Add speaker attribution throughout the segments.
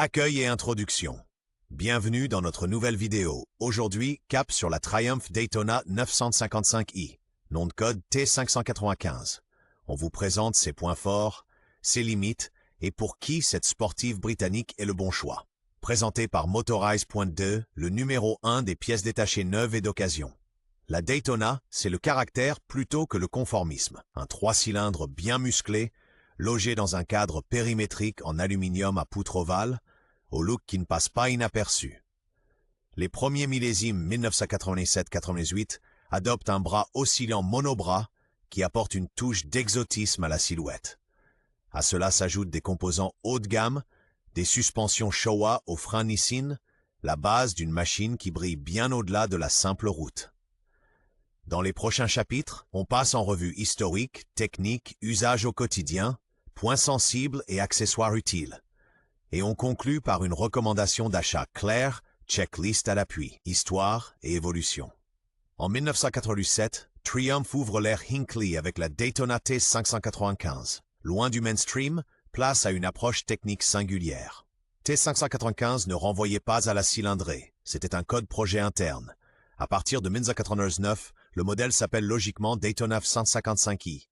Speaker 1: Accueil et introduction. Bienvenue dans notre nouvelle vidéo. Aujourd'hui, cap sur la Triumph Daytona 955i, nom de code T595. On vous présente ses points forts, ses limites et pour qui cette sportive britannique est le bon choix. Présenté par Motorize.2, le numéro 1 des pièces détachées neuves et d'occasion. La Daytona, c'est le caractère plutôt que le conformisme. Un 3 cylindres bien musclé, logé dans un cadre périmétrique en aluminium à poutre ovale, au look qui ne passe pas inaperçu. Les premiers millésimes 1987-88 adoptent un bras oscillant monobras qui apporte une touche d'exotisme à la silhouette. À cela s'ajoutent des composants haut de gamme, des suspensions Showa aux freins Nissin, la base d'une machine qui brille bien au-delà de la simple route. Dans les prochains chapitres, on passe en revue historique, technique, usage au quotidien, points sensibles et accessoires utiles. Et on conclut par une recommandation d'achat claire, checklist à l'appui, histoire et évolution. En 1987, Triumph ouvre l'ère Hinckley avec la Daytona T595. Loin du mainstream, place à une approche technique singulière. T595 ne renvoyait pas à la cylindrée, c'était un code projet interne. À partir de 1999, le modèle s'appelle logiquement Daytona 155i.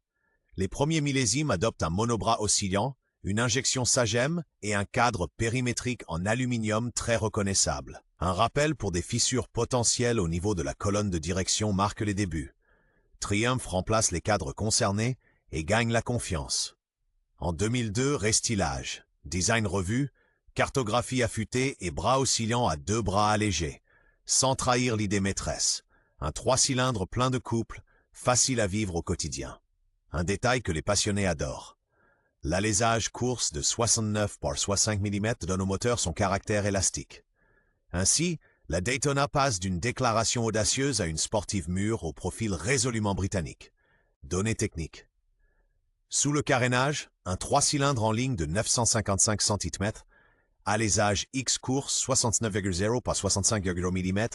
Speaker 1: Les premiers millésimes adoptent un monobras oscillant, une injection Sagem et un cadre périmétrique en aluminium très reconnaissable. Un rappel pour des fissures potentielles au niveau de la colonne de direction marque les débuts. Triumph remplace les cadres concernés et gagne la confiance. En 2002, restylage, design revu, cartographie affûtée et bras oscillants à deux bras allégés, sans trahir l'idée maîtresse. Un 3 cylindres plein de couple, facile à vivre au quotidien. Un détail que les passionnés adorent. L'alésage course de 69 par 65 mm donne au moteur son caractère élastique. Ainsi, la Daytona passe d'une déclaration audacieuse à une sportive mûre au profil résolument britannique. Données techniques. Sous le carénage, un 3 cylindres en ligne de 955 cm, alésage X-Course 69,0 par 65,0 mm,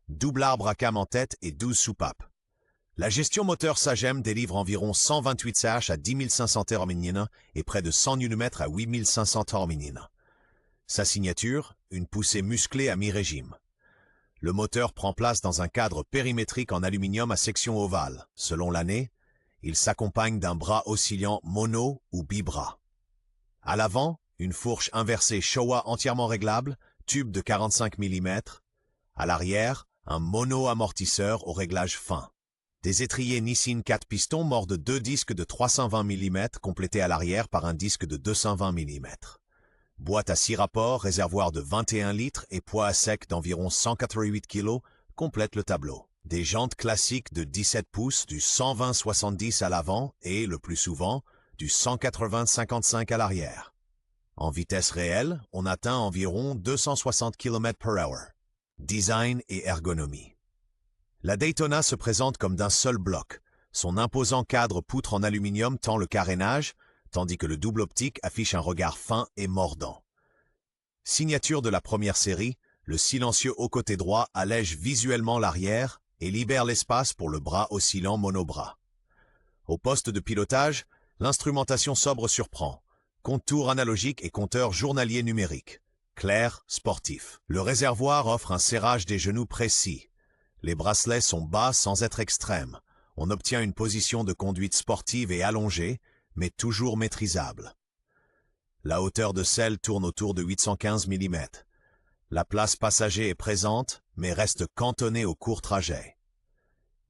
Speaker 1: double arbre à cam en tête et 12 soupapes. La gestion moteur Sagem délivre environ 128 ch à 10 500 Torminina et près de 100 Nm à 8 500 Torminina. Sa signature, une poussée musclée à mi-régime. Le moteur prend place dans un cadre périmétrique en aluminium à section ovale. Selon l'année, il s'accompagne d'un bras oscillant mono ou bibras. À l'avant, une fourche inversée Showa entièrement réglable, tube de 45 mm. À l'arrière, un mono-amortisseur au réglage fin. Des étriers Nissin 4 pistons mordent deux disques de 320 mm complétés à l'arrière par un disque de 220 mm. Boîte à 6 rapports, réservoir de 21 litres et poids à sec d'environ 188 kg complètent le tableau. Des jantes classiques de 17 pouces du 120-70 à l'avant et, le plus souvent, du 180-55 à l'arrière. En vitesse réelle, on atteint environ 260 km/h. Design et ergonomie. La Daytona se présente comme d'un seul bloc. Son imposant cadre poutre en aluminium tend le carénage, tandis que le double optique affiche un regard fin et mordant. Signature de la première série, le silencieux haut côté droit allège visuellement l'arrière et libère l'espace pour le bras oscillant monobras. Au poste de pilotage, l'instrumentation sobre surprend. Contour analogique et compteur journalier numérique. Clair, sportif. Le réservoir offre un serrage des genoux précis. Les bracelets sont bas sans être extrêmes. On obtient une position de conduite sportive et allongée, mais toujours maîtrisable. La hauteur de selle tourne autour de 815 mm. La place passager est présente, mais reste cantonnée au court trajet.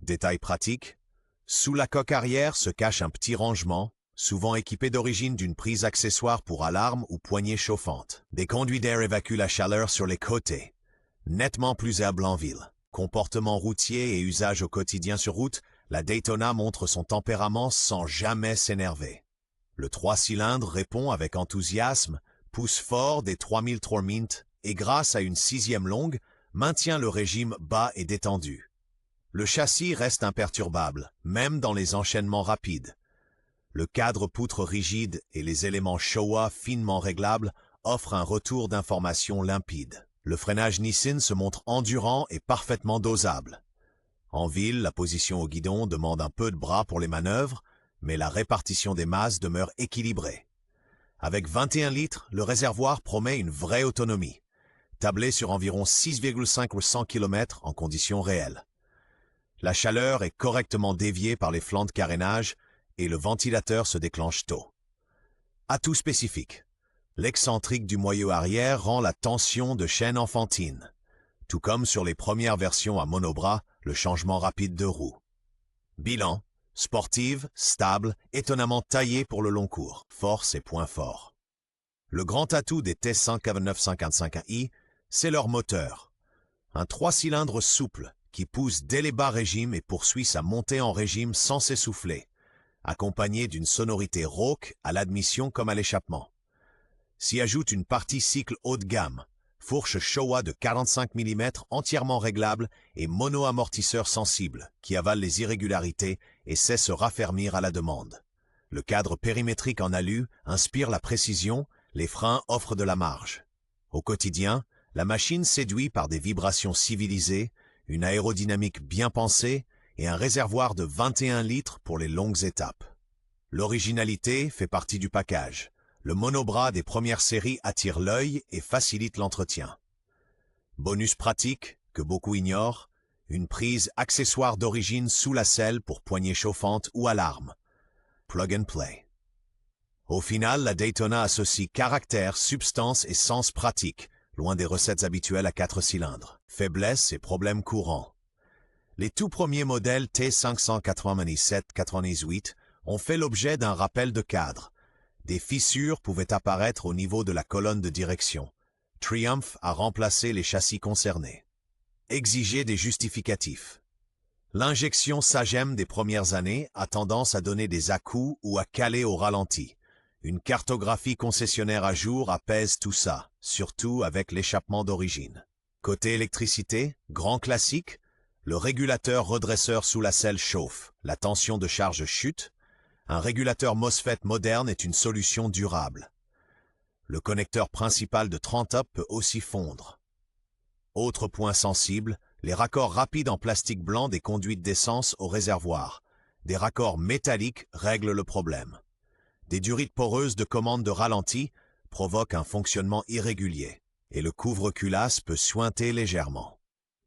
Speaker 1: Détail pratique, sous la coque arrière se cache un petit rangement, souvent équipé d'origine d'une prise accessoire pour alarme ou poignée chauffante. Des conduits d'air évacuent la chaleur sur les côtés. Nettement plus aimable en ville. Comportement routier et usage au quotidien sur route, la Daytona montre son tempérament sans jamais s'énerver. Le 3 cylindres répond avec enthousiasme, pousse fort des 3000 Tormint et grâce à une 6e longue, maintient le régime bas et détendu. Le châssis reste imperturbable, même dans les enchaînements rapides. Le cadre poutre rigide et les éléments Showa finement réglables offrent un retour d'information limpide. Le freinage Nissin se montre endurant et parfaitement dosable. En ville, la position au guidon demande un peu de bras pour les manœuvres, mais la répartition des masses demeure équilibrée. Avec 21 litres, le réservoir promet une vraie autonomie, tablé sur environ 6,5 ou 100 km en conditions réelles. La chaleur est correctement déviée par les flancs de carénage et le ventilateur se déclenche tôt. Atout spécifique. L'excentrique du moyeu arrière rend la tension de chaîne enfantine, tout comme sur les premières versions à monobras, le changement rapide de roue. Bilan. Sportive, stable, étonnamment taillée pour le long cours. Force et points forts. Le grand atout des T955i, c'est leur moteur. Un 3 cylindres souple qui pousse dès les bas régimes et poursuit sa montée en régime sans s'essouffler, accompagné d'une sonorité rauque à l'admission comme à l'échappement. S'y ajoute une partie cycle haut de gamme, fourche Showa de 45 mm entièrement réglable et mono-amortisseur sensible qui avale les irrégularités et sait se raffermir à la demande. Le cadre périmétrique en alu inspire la précision, les freins offrent de la marge. Au quotidien, la machine séduit par des vibrations civilisées, une aérodynamique bien pensée et un réservoir de 21 litres pour les longues étapes. L'originalité fait partie du package. Le monobras des premières séries attire l'œil et facilite l'entretien. Bonus pratique, que beaucoup ignorent, une prise accessoire d'origine sous la selle pour poignée chauffante ou alarme. Plug and play. Au final, la Daytona associe caractère, substance et sens pratique, loin des recettes habituelles à 4 cylindres. Faiblesses et problèmes courants. Les tout premiers modèles T597-98 ont fait l'objet d'un rappel de cadre. Des fissures pouvaient apparaître au niveau de la colonne de direction. Triumph a remplacé les châssis concernés. Exiger des justificatifs. L'injection Sagem des premières années a tendance à donner des à-coups ou à caler au ralenti. Une cartographie concessionnaire à jour apaise tout ça, surtout avec l'échappement d'origine. Côté électricité, grand classique, le régulateur redresseur sous la selle chauffe, la tension de charge chute. Un régulateur MOSFET moderne est une solution durable. Le connecteur principal de 30 ohms peut aussi fondre. Autre point sensible, les raccords rapides en plastique blanc des conduites d'essence au réservoir. Des raccords métalliques règlent le problème. Des durites poreuses de commande de ralenti provoquent un fonctionnement irrégulier et le couvre-culasse peut suinter légèrement.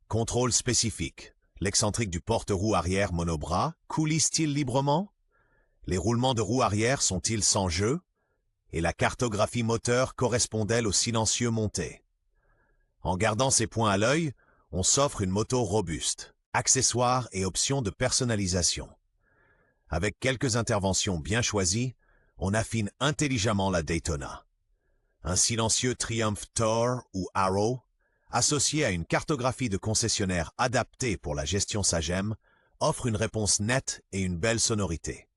Speaker 1: Contrôle spécifique. L'excentrique du porte-roue arrière monobras coulisse-t-il librement? Les roulements de roue arrière sont-ils sans jeu? Et la cartographie moteur correspond-elle au silencieux monté? En gardant ces points à l'œil, on s'offre une moto robuste, accessoires et options de personnalisation. Avec quelques interventions bien choisies, on affine intelligemment la Daytona. Un silencieux Triumph Tor ou Arrow, associé à une cartographie de concessionnaire adaptée pour la gestion Sagem, offre une réponse nette et une belle sonorité.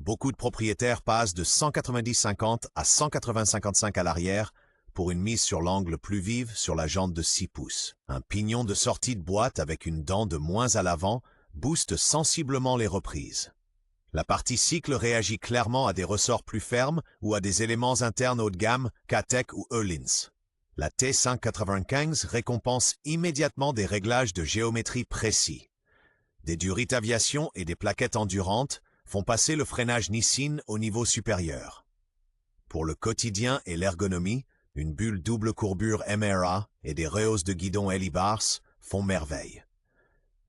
Speaker 1: Beaucoup de propriétaires passent de 190-50 à 180-55 à l'arrière pour une mise sur l'angle plus vive sur la jante de 6 pouces. Un pignon de sortie de boîte avec une dent de moins à l'avant booste sensiblement les reprises. La partie cycle réagit clairement à des ressorts plus fermes ou à des éléments internes haut de gamme, K-Tech ou Öhlins. La T595 récompense immédiatement des réglages de géométrie précis. Des durites aviation et des plaquettes endurantes font passer le freinage Nissin au niveau supérieur. Pour le quotidien et l'ergonomie, une bulle double courbure MRA et des rehausses de guidon Elibars font merveille.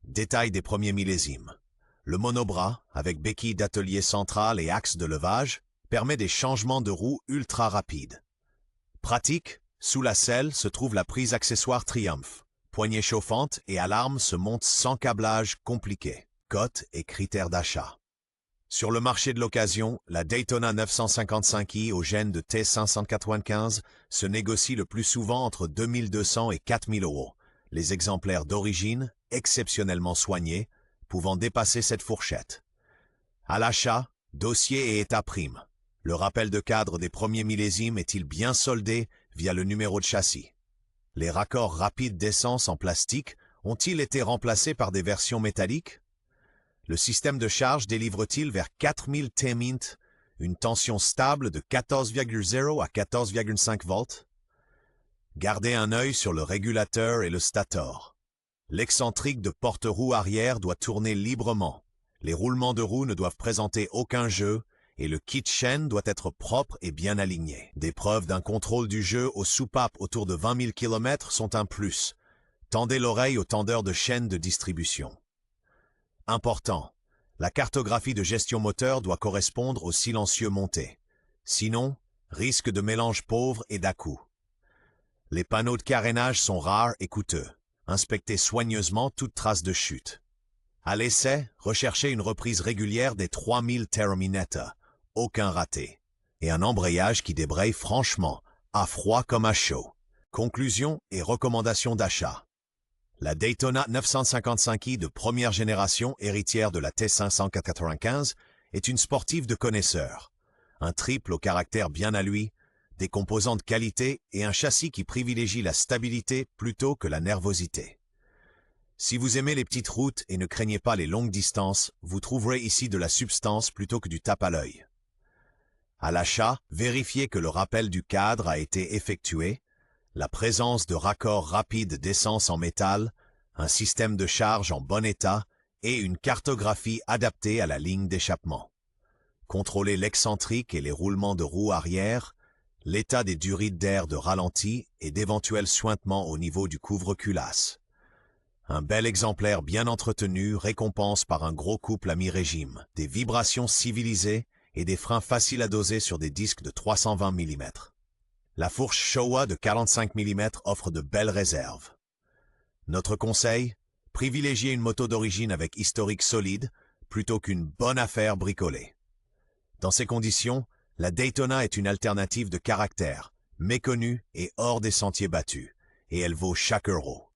Speaker 1: Détail des premiers millésimes. Le monobras, avec béquille d'atelier centrale et axe de levage, permet des changements de roue ultra rapides. Pratique, sous la selle se trouve la prise accessoire Triumph. Poignée chauffante et alarme se montent sans câblage compliqué. Cotes et critères d'achat. Sur le marché de l'occasion, la Daytona 955i au gène de T595 se négocie le plus souvent entre 2200 et 4000 €. Les exemplaires d'origine, exceptionnellement soignés, pouvant dépasser cette fourchette. À l'achat, dossier et état prime. Le rappel de cadre des premiers millésimes est-il bien soldé via le numéro de châssis? Les raccords rapides d'essence en plastique ont-ils été remplacés par des versions métalliques? Le système de charge délivre-t-il vers 4000 T-Mint une tension stable de 14,0 à 14,5 volts? Gardez un œil sur le régulateur et le stator. L'excentrique de porte-roue arrière doit tourner librement. Les roulements de roue ne doivent présenter aucun jeu et le kit chaîne doit être propre et bien aligné. Des preuves d'un contrôle du jeu aux soupapes autour de 20 000 km sont un plus. Tendez l'oreille au tendeur de chaîne de distribution. Important, la cartographie de gestion moteur doit correspondre au silencieux monté. Sinon, risque de mélange pauvre et d'à-coups. Les panneaux de carénage sont rares et coûteux. Inspectez soigneusement toute trace de chute. À l'essai, recherchez une reprise régulière des 3000 Terraminetta. Aucun raté. Et un embrayage qui débraye franchement, à froid comme à chaud. Conclusion et recommandations d'achat. La Daytona 955i de première génération, héritière de la T595, est une sportive de connaisseurs. Un triple au caractère bien à lui, des composants de qualité et un châssis qui privilégie la stabilité plutôt que la nervosité. Si vous aimez les petites routes et ne craignez pas les longues distances, vous trouverez ici de la substance plutôt que du tape à l'œil. À l'achat, vérifiez que le rappel du cadre a été effectué, la présence de raccords rapides d'essence en métal, un système de charge en bon état et une cartographie adaptée à la ligne d'échappement. Contrôlez l'excentrique et les roulements de roues arrière, l'état des durites d'air de ralenti et d'éventuels suintements au niveau du couvre-culasse. Un bel exemplaire bien entretenu récompense par un gros couple à mi-régime, des vibrations civilisées et des freins faciles à doser sur des disques de 320 mm. La fourche Showa de 45 mm offre de belles réserves. Notre conseil, privilégiez une moto d'origine avec historique solide plutôt qu'une bonne affaire bricolée. Dans ces conditions, la Daytona est une alternative de caractère, méconnue et hors des sentiers battus, et elle vaut chaque euro.